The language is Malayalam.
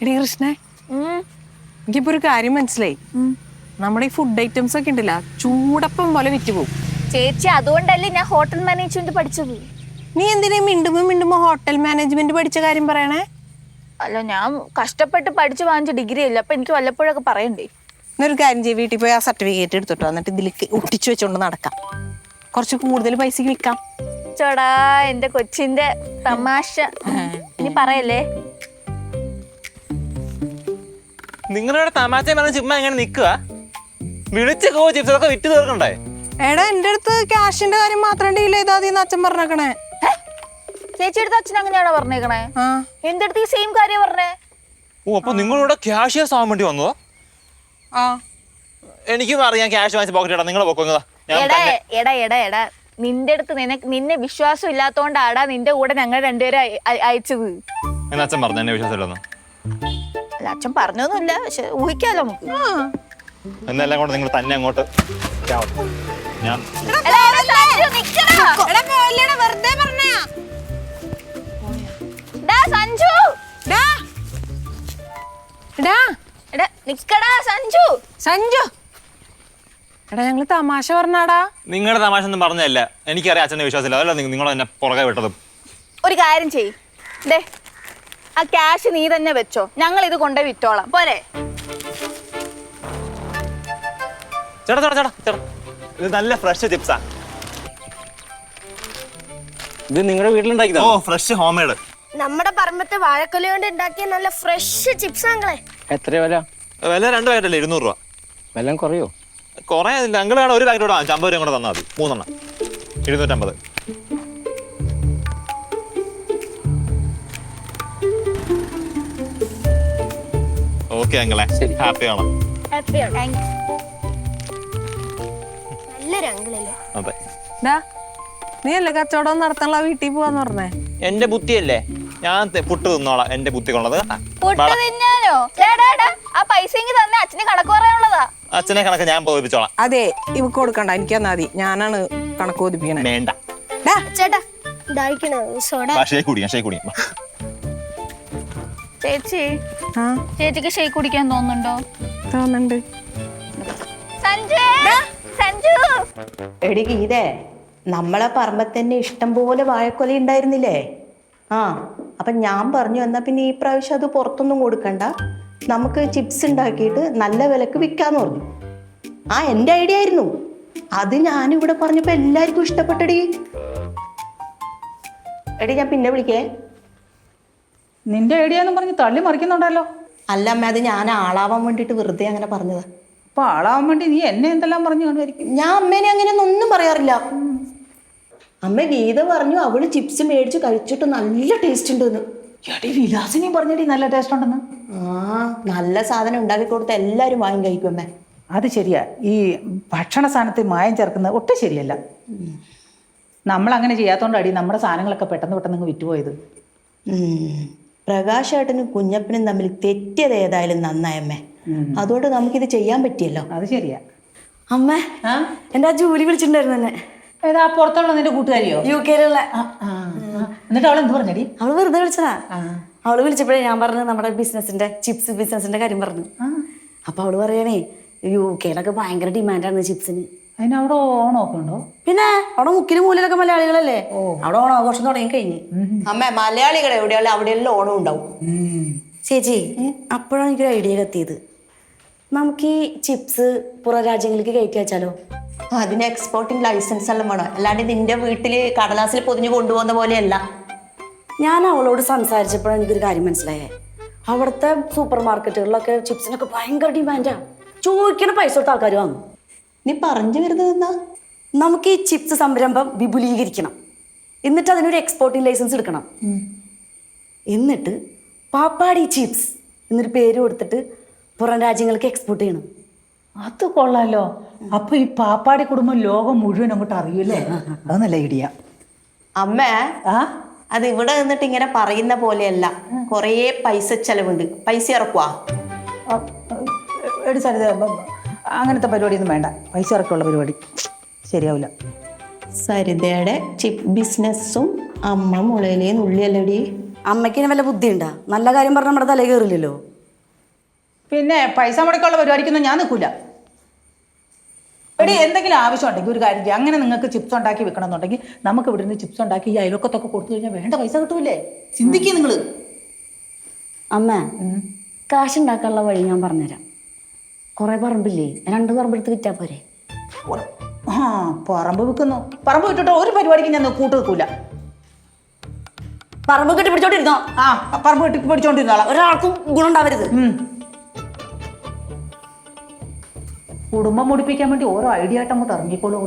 എടി കൃഷ്ണേ, എനിക്കിപ്പോ ഒരു കാര്യം മനസ്സിലായി. നമ്മുടെ ഈ ഫുഡ് ഐറ്റംസ് ഒക്കെ ഉണ്ടല്ല, ചൂടപ്പം പോലെ വിറ്റ് പോകും. ചേച്ചി, അതുകൊണ്ടല്ലേ ഞാൻ ഹോട്ടൽ മാനേജ്മെന്റ് പഠിച്ചത്. നീ എന്തിനാ മിണ്ടുമ്പോ ഹോട്ടൽ മാനേജ്മെന്റ് പഠിച്ച കാര്യം പറയണേ? അല്ല, ഞാൻ കഷ്ടപ്പെട്ട് പഠിച്ചു വാങ്ങിച്ച ഡിഗ്രി അല്ല, അപ്പൊ എനിക്ക് വല്ലപ്പോഴൊക്കെ പറയണ്ടേ. എന്നൊരു കാര്യം ചെയ്യും, വീട്ടിൽ പോയി ആ സർട്ടിഫിക്കറ്റ് എടുത്തിട്ടോ, എന്നിട്ട് ഇതിലേക്ക് ഒട്ടിച്ചു വെച്ചോണ്ട് നടക്കാം. കുറച്ച് കൂടുതൽ പൈസക്ക് വിൽക്കാം. ചോടാ, എന്റെ കൊച്ചിന്റെ തമാശ ഇനി പറയല്ലേ. നിങ്ങളുടെ തമാശ പറഞ്ഞ ചുമ്മാ എങ്ങനെ നിക്കുക? വിളിച്ച് കോ ചിപ്സൊക്കെ വിറ്റ് തീർക്കണ്ടേ? എടാ, എന്റെ അടുത്ത് ക്യാഷിന്റെ കാര്യം മാത്രം ഡീൽ ചെയ്താൽ അച്ഛൻ പറഞ്ഞേക്കണേ. ചേച്ചി അടുത്ത് അച്ഛൻ അങ്ങനെയാണോ പറഞ്ഞേക്കണേ? എന്റെ അടുത്ത് ഈ സെയിം കാര്യം പറഞ്ഞേ. ഓ, അപ്പൊ നിങ്ങളിവിടെ ക്യാഷിയേഴ്സ് ആവാൻ വേണ്ടി വന്നോ? എനിക്കും അറിയാം ക്യാഷ് വാങ്ങിച്ച് പോക്കറ്റ് ഇടാം. നിങ്ങൾ പൊക്കുന്നതാ. എടാ, നിന്റെ അടുത്ത് നിന്നെ വിശ്വാസം ഇല്ലാത്തോണ്ടാടാ നിന്റെ കൂടെ ഞങ്ങൾ രണ്ടുപേരും അയച്ചത്. എന്നാ അച്ഛൻ പറഞ്ഞു എന്നെ വിശ്വാസമില്ലെന്ന്? അല്ല, അച്ഛൻ പറഞ്ഞൊന്നുമില്ല, പക്ഷെ ഊഹിക്കാലോ നമുക്ക്. എന്നെല്ലാം കൊണ്ട് നിങ്ങൾ തന്നെ അങ്ങോട്ട് ഞാൻ എടാ, ഞങ്ങള് തമാശ പറഞ്ഞാടാ. നിങ്ങളുടെ തമാശ ഒന്നും പറഞ്ഞല്ല. എനിക്കറിയാം അച്ഛൻ്റെ വിശ്വാസമില്ല. അതല്ല നിങ്ങൾ എന്നെ പുറകെ വിട്ടതും. ഒരു കാര്യം ചെയ്യ്, ആ ക്യാഷ് നീ തന്നെ വെച്ചോ, ഞങ്ങൾ ഇത് കൊണ്ടുപോയി വിറ്റോളാം. പോരെ? ചേട്ടാ, ഇത് നല്ല ഫ്രഷ് ചിപ്സാ. ഇത് നിങ്ങളുടെ വീട്ടിലുണ്ടാക്കിയതാ? ഓ, ഫ്രഷ് ഹോം മെയ്ഡ്. നമ്മുടെ പറമ്പത്തെ വാഴക്കൊല കൊണ്ട് ഉണ്ടാക്കിയ നല്ല ഫ്രഷ് ചിപ്സ് ആങ്ങളെ. എത്ര വില? വില 2 പാക്കറ്റല്ലേ, 200 രൂപ. വില കുറയോ? കുറേ ഇല്ല. അങ്കിളാണ് ഒരു പാക്കറ്റ് കൂടെ 50 രൂപ കൂടെ തന്നാൽ മതി. 3 250. ഓക്കെ അങ്കിളെ, ഹാപ്പി ആണോ? നല്ലൊരു അങ്കിളല്ലേ. അതെ. നീ അല്ലേ കച്ചവടം നടത്താനുള്ള വീട്ടിൽ പോവാന്ന് പറഞ്ഞേ? എന്റെ ബുദ്ധിയല്ലേ, ഞാൻ പുട്ട് തിന്നോളാം. എന്റെ ബുദ്ധി കൊള്ളത് പുട്ട് തിന്നാനോ? ആ പൈസ തന്നെ അച്ഛന് കണക്ക് പറയാനുള്ളതാ. അച്ഛനെ കണക്ക് ഞാൻ ബോധിപ്പിച്ചോളാം. അതെ, ഇവക്ക് കൊടുക്കണ്ട, എനിക്കെന്നാ മതി. ഞാനാണ് കണക്ക് ബോധിപ്പിക്കണേ. വേണ്ട ചേട്ടാ, ഇതായിക്കണോ സോഡ? ചേച്ചി, ചേച്ചിക്ക് ഷേക്ക് കുടിക്കാൻ തോന്നുന്നുണ്ടോ? തോന്നുന്നുണ്ട്. സഞ്ജു, എടി ഗീതേ, നമ്മളെ പറമ്പത്ത് തന്നെ ഇഷ്ടം പോലെ വാഴക്കൊല ഉണ്ടായിരുന്നില്ലേ? അപ്പം ഞാൻ പറഞ്ഞു, എന്നാൽ പിന്നെ ഈ പ്രാവശ്യം അത് പുറത്തൊന്നും കൊടുക്കണ്ട, നമുക്ക് ചിപ്സ് ഉണ്ടാക്കിയിട്ട് നല്ല വിലക്ക് വിൽക്കാന്ന് പറഞ്ഞു. എൻ്റെ ഐഡിയ ആയിരുന്നു അത്. ഞാനിവിടെ പറഞ്ഞപ്പോൾ എല്ലാവർക്കും ഇഷ്ടപ്പെട്ടടി. എടി, ഞാൻ പിന്നെ വിളിക്കേ. നിന്റെ ഐഡിയ എന്ന് പറഞ്ഞ് തള്ളി മറിക്കുന്നുണ്ടല്ലോ. അല്ല അമ്മ, അത് ഞാൻ ആളാവാൻ വേണ്ടിയിട്ട് വെറുതെ അങ്ങനെ പറഞ്ഞതാ. അപ്പൊ ആളാവാൻ വേണ്ടി നീ എന്നെ എന്തെല്ലാം പറഞ്ഞു കാണുമായിരിക്കും. ഞാൻ അമ്മേനെ അങ്ങനെയൊന്നും പറയാറില്ല. അമ്മ ഗീത പറഞ്ഞു അവള് ചിപ്സ് മേടിച്ച് കഴിച്ചിട്ട് നല്ല ടേസ്റ്റ് ഉണ്ടെന്ന്. എടി, വിലാസിനെയും പറഞ്ഞടി നല്ല ടേസ്റ്റ് ഉണ്ടെന്ന്. നല്ല സാധനം ഉണ്ടാക്കി കൊടുത്ത എല്ലാവരും വാങ്ങി കഴിക്കും അമ്മേ. അത് ശരിയാ. ഈ ഭക്ഷണ സാധനത്തിൽ മായം ചേർക്കുന്നത് ഒട്ടും ശരിയല്ല. നമ്മൾ അങ്ങനെ ചെയ്യാത്തോണ്ടാടി നമ്മുടെ സാധനങ്ങളൊക്കെ പെട്ടെന്ന് വിറ്റുപോയത്. പ്രകാശേട്ടനും കുഞ്ഞപ്പനും തമ്മിൽ തെറ്റിയത് ഏതായാലും നന്നായമ്മേ. അതുകൊണ്ട് നമുക്കിത് ചെയ്യാൻ പറ്റിയല്ലോ. അത് ശരിയാ. അമ്മ, എന്റെ ആ ജോലി വിളിച്ചിട്ടുണ്ടായിരുന്നു എന്നെ. ഏതാ പുറത്തുള്ള നിന്റെ കൂട്ടുകാരിയോ? UK എന്നിട്ട് അവൾ എന്ത് പറഞ്ഞടി? അവള് വെറുതെ വിളിച്ചതാ. അവള് വിളിച്ചപ്പോഴേ ഞാൻ പറഞ്ഞു നമ്മുടെ ചിപ്സ് ബിസിനസിന്റെ കാര്യം പറഞ്ഞു. അപ്പൊ അവള് പറയണേ, UK ഭയങ്കര ഡിമാൻഡാണ് ചിപ്സിന്. അതിന് അവിടെ ഓണമൊക്കെ ഉണ്ടോ? പിന്നെ അവിടെ മുക്കിലും മൂലയിലൊക്കെ മലയാളികളല്ലേ, അവിടെ ഓണാഘോഷം തുടങ്ങി കഴിഞ്ഞ്. അമ്മ, മലയാളികൾ എവിടെയുള്ള അവിടെയെല്ലാം ഓണം ഉണ്ടാവും. ചേച്ചി, അപ്പോഴാണ് എനിക്കൊരു ഐഡിയ കത്തിയത്. നമുക്ക് ഈ ചിപ്സ് പുറം രാജ്യങ്ങളിലേക്ക് കയറ്റി വെച്ചാലോ? അതിന് എക്സ്പോർട്ടിങ് ലൈസൻസ് എല്ലാം വേണം. അല്ലാണ്ട് നിന്റെ വീട്ടിൽ കടലാസിൽ പൊതിഞ്ഞു കൊണ്ടുപോകുന്ന പോലെയല്ല. ഞാൻ അവളോട് സംസാരിച്ചപ്പോഴാണ് എനിക്കൊരു കാര്യം മനസ്സിലായേ. അവിടുത്തെ സൂപ്പർ മാർക്കറ്റുകളിലൊക്കെ ചിപ്സിനൊക്കെ ഭയങ്കര ഡിമാൻഡാ. ചോദിക്കണ പൈസ കൊടുത്ത ആൾക്കാർ വാങ്ങും. നീ പറഞ്ഞു വരുന്നത് എന്നാ? നമുക്ക് ഈ ചിപ്സ് സംരംഭം വിപുലീകരിക്കണം. എന്നിട്ട് അതിനൊരു എക്സ്പോർട്ടിങ് ലൈസൻസ് എടുക്കണം. എന്നിട്ട് പാപ്പാടി ചിപ്സ് എന്നൊരു പേര് കൊടുത്തിട്ട് പുറം രാജ്യങ്ങൾക്ക് എക്സ്പോർട്ട് ചെയ്യണം. അത് കൊള്ളാലോ. അപ്പൊ ഈ പാപ്പാടി കുടുംബം ലോകം മുഴുവൻ അങ്ങോട്ട് അറിയൂല്ലേ? അത് നല്ല ഐഡിയ. അമ്മ, അത് ഇവിടെ നിന്നിട്ട് ഇങ്ങനെ പറയുന്ന പോലെയല്ല. കുറേ പൈസ ചെലവുണ്ട്. പൈസ ഇറക്കുവാ. അങ്ങനത്തെ പരിപാടിയൊന്നും വേണ്ട. പൈസ ഇറക്കമുള്ള പരിപാടി ശരിയാവില്ല. സരിതയുടെ ചിപ്പ് ബിസിനസ്സും അമ്മ മുളയിലേ നുള്ളിയല്ലടി. അമ്മയ്ക്കിന് വല്ല ബുദ്ധിയുണ്ടാ? നല്ല കാര്യം പറഞ്ഞാൽ നമ്മുടെ തലയിൽ കയറില്ലല്ലോ. പിന്നെ പൈസ മുടക്കാനുള്ള പരിപാടിക്കൊന്നും ഞാൻ നിൽക്കില്ല. എടി എന്തെങ്കിലും ആവശ്യം ഉണ്ടെങ്കിൽ ഒരു കാര്യം ചെയ്യാം. അങ്ങനെ നിങ്ങൾക്ക് ചിപ്സ് ഉണ്ടാക്കി വെക്കണം എന്നുണ്ടെങ്കിൽ നമുക്ക് ഇവിടെ നിന്ന് ചിപ്സ് ഉണ്ടാക്കി ഈ അയൽവക്കത്തൊക്കെ കൊടുത്തു കഴിഞ്ഞാൽ വേണ്ട പൈസ കിട്ടൂലേ? ചിന്തിക്കുക നിങ്ങൾ. അമ്മ, കാശുണ്ടാക്കാനുള്ള വഴി ഞാൻ പറഞ്ഞുതരാം. കുറെ പറമ്പില്ലേ, 2 പറമ്പെടുത്ത് വിറ്റാ പോരെ? ആ പറമ്പ് വിൽക്കുന്നു. പറമ്പ് വിട്ടിട്ട് ഒരു പരിപാടിക്ക് ഞാൻ കൂട്ട് നിൽക്കൂല. പറമ്പ് കെട്ടി പിടിച്ചോണ്ടിരുന്നോ? ആ പറമ്പ് കെട്ടി പിടിച്ചോണ്ടിരുന്നോളാം. ഒരാൾക്കും ഗുണം ഉണ്ടാവരുത്. കുടുംബം മുടിപ്പിക്കാൻ വേണ്ടി ഓരോ ഐഡിയ ആയിട്ട് അങ്ങോട്ട് ഇറങ്ങിക്കോളൂ.